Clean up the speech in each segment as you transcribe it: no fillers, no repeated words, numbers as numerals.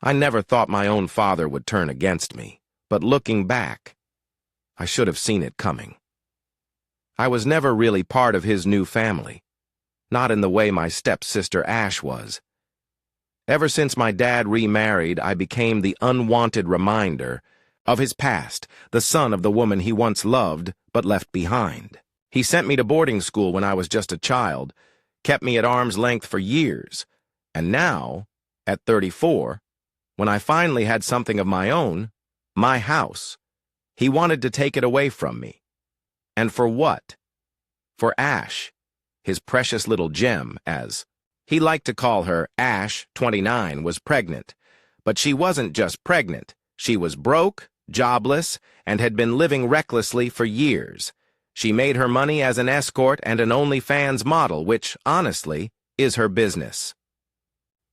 I never thought my own father would turn against me, but looking back, I should have seen it coming. I was never really part of his new family, not in the way my stepsister Ash was. Ever since my dad remarried, I became the unwanted reminder of his past, the son of the woman he once loved but left behind. He sent me to boarding school when I was just a child, kept me at arm's length for years, and now, at 34, when I finally had something of my own, my house, he wanted to take it away from me. And for what? For Ash, his precious little gem, as he liked to call her. Ash, 29, was pregnant. But she wasn't just pregnant. She was broke, jobless, and had been living recklessly for years. She made her money as an escort and an OnlyFans model, which, honestly, is her business.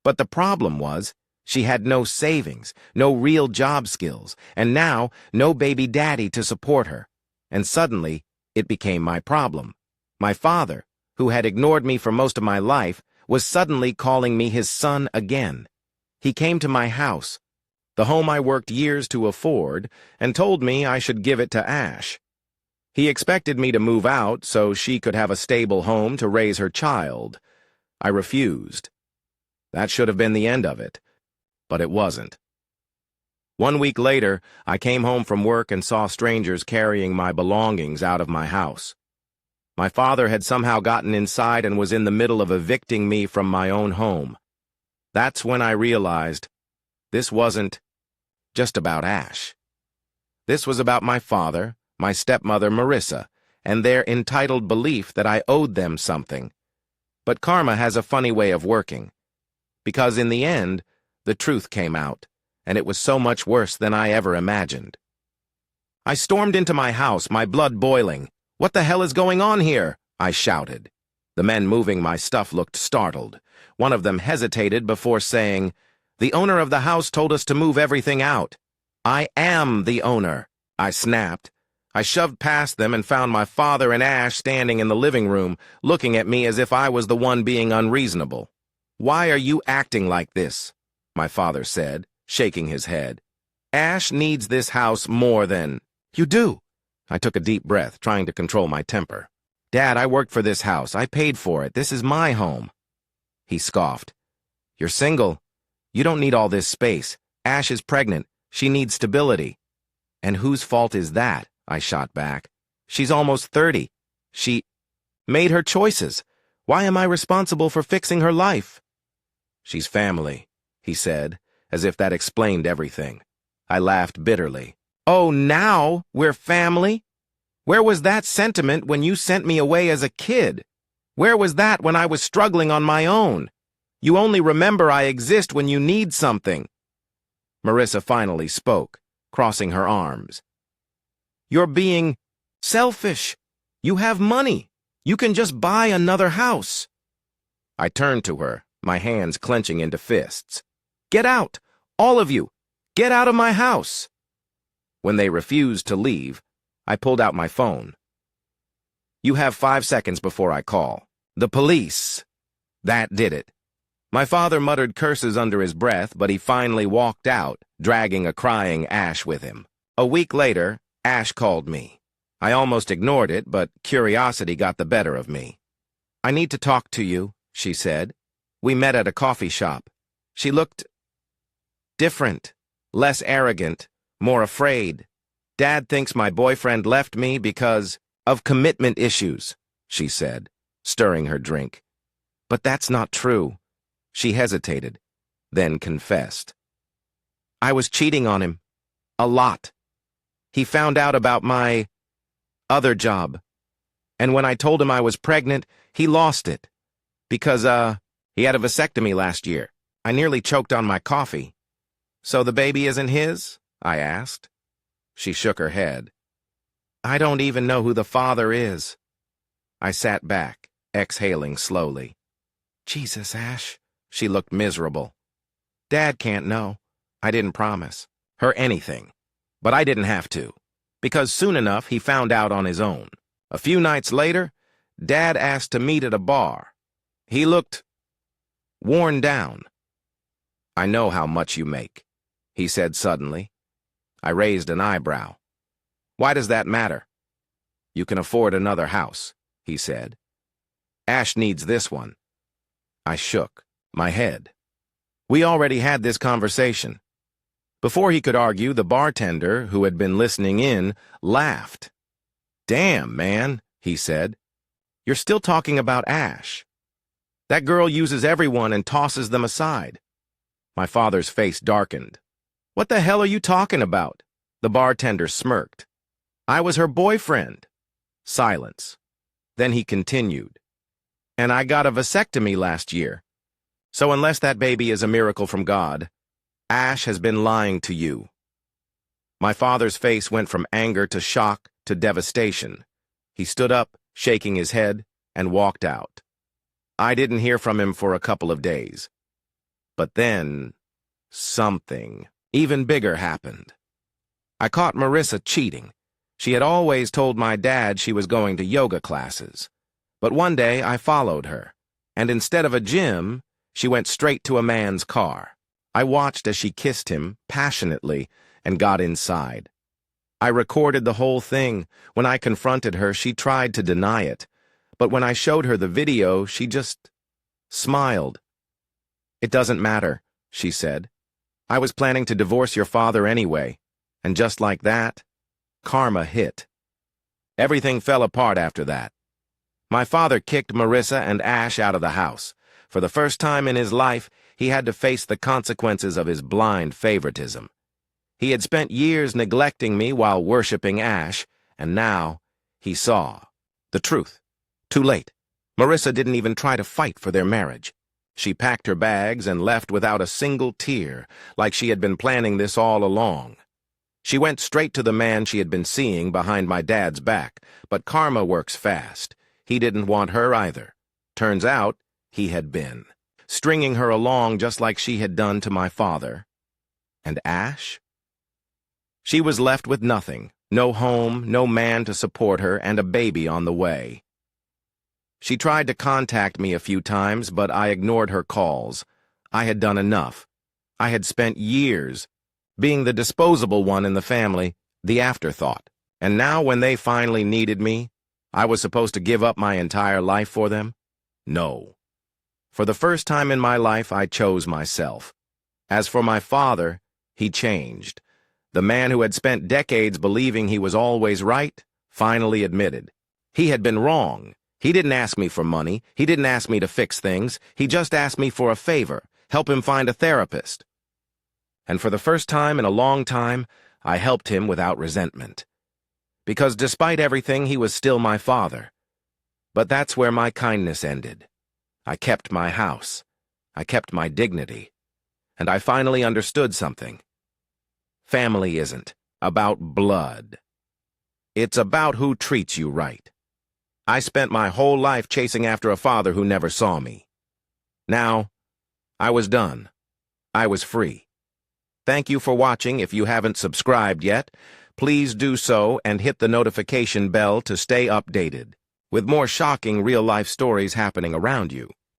But the problem was, she had no savings, no real job skills, and now no baby daddy to support her. And suddenly, it became my problem. My father, who had ignored me for most of my life, was suddenly calling me his son again. He came to my house, the home I worked years to afford, and told me I should give it to Ash. He expected me to move out so she could have a stable home to raise her child. I refused. That should have been the end of it, but it wasn't. 1 week later, I came home from work and saw strangers carrying my belongings out of my house. My father had somehow gotten inside and was in the middle of evicting me from my own home. That's when I realized this wasn't just about Ash. This was about my father, my stepmother Marissa, and their entitled belief that I owed them something. But karma has a funny way of working, because in the end, the truth came out, and it was so much worse than I ever imagined. I stormed into my house, my blood boiling. "What the hell is going on here?" I shouted. The men moving my stuff looked startled. One of them hesitated before saying, "The owner of the house told us to move everything out." "I am the owner," I snapped. I shoved past them and found my father and Ash standing in the living room, looking at me as if I was the one being unreasonable. "Why are you acting like this?" my father said, shaking his head. "Ash needs this house more than—" "You do?" I took a deep breath, trying to control my temper. "Dad, I worked for this house. I paid for it. This is my home." He scoffed. "You're single. You don't need all this space. Ash is pregnant. She needs stability." "And whose fault is that?" I shot back. "She's almost 30. She made her choices. Why am I responsible for fixing her life?" "She's family," he said, as if that explained everything. I laughed bitterly. "Oh, now we're family? Where was that sentiment when you sent me away as a kid? Where was that when I was struggling on my own? You only remember I exist when you need something." Marissa finally spoke, crossing her arms. "You're being selfish. You have money. You can just buy another house." I turned to her, my hands clenching into fists. "Get out! All of you! Get out of my house!" When they refused to leave, I pulled out my phone. "You have 5 seconds before I call. The police." That did it. My father muttered curses under his breath, but he finally walked out, dragging a crying Ash with him. A week later, Ash called me. I almost ignored it, but curiosity got the better of me. "I need to talk to you," she said. "We met at a coffee shop." She looked different, less arrogant, more afraid. "Dad thinks my boyfriend left me because of commitment issues," she said, stirring her drink. "But that's not true." She hesitated, then confessed. "I was cheating on him. A lot. He found out about my other job. And when I told him I was pregnant, he lost it. Because, he had a vasectomy last year. I nearly choked on my coffee." "So the baby isn't his?" I asked. She shook her head. "I don't even know who the father is." I sat back, exhaling slowly. "Jesus, Ash." She looked miserable. "Dad can't know. I didn't promise her anything. But I didn't have to, because soon enough he found out on his own. A few nights later, Dad asked to meet at a bar. He looked worn down. I know how much you make, he said suddenly. I raised an eyebrow. Why does that matter? You can afford another house, he said. Ash needs this one. I shook my head. We already had this conversation. Before he could argue, the bartender, who had been listening in, laughed. Damn, man, he said. You're still talking about Ash. That girl uses everyone and tosses them aside. My father's face darkened. What the hell are you talking about? The bartender smirked. I was her boyfriend. Silence. Then he continued. And I got a vasectomy last year. So unless that baby is a miracle from God, Ash has been lying to you. My father's face went from anger to shock to devastation. He stood up, shaking his head, and walked out. I didn't hear from him for a couple of days. But then, something even bigger happened. I caught Marissa cheating. She had always told my dad she was going to yoga classes. But one day I followed her, and instead of a gym, she went straight to a man's car. I watched as she kissed him passionately and got inside. I recorded the whole thing. When I confronted her, she tried to deny it. But when I showed her the video, she just smiled. It doesn't matter, she said. I was planning to divorce your father anyway. And just like that, karma hit. Everything fell apart after that. My father kicked Marissa and Ash out of the house. For the first time in his life, he had to face the consequences of his blind favoritism. He had spent years neglecting me while worshiping Ash, and now he saw the truth. Too late. Marissa didn't even try to fight for their marriage. She packed her bags and left without a single tear, like she had been planning this all along. She went straight to the man she had been seeing behind my dad's back, but karma works fast. He didn't want her either. Turns out, he had been, stringing her along just like she had done to my father. And Ash? She was left with nothing, no home, no man to support her, and a baby on the way. She tried to contact me a few times, but I ignored her calls. I had done enough. I had spent years being the disposable one in the family, the afterthought. And now when they finally needed me, I was supposed to give up my entire life for them? No. For the first time in my life, I chose myself. As for my father, he changed. The man who had spent decades believing he was always right finally admitted. He had been wrong. He didn't ask me for money. He didn't ask me to fix things. He just asked me for a favor, help him find a therapist. And for the first time in a long time, I helped him without resentment. Because despite everything, he was still my father. But that's where my kindness ended. I kept my house. I kept my dignity. And I finally understood something. Family isn't about blood. It's about who treats you right. I spent my whole life chasing after a father who never saw me. Now, I was done. I was free. Thank you for watching. If you haven't subscribed yet, please do so and hit the notification bell to stay updated with more shocking real-life stories happening around you.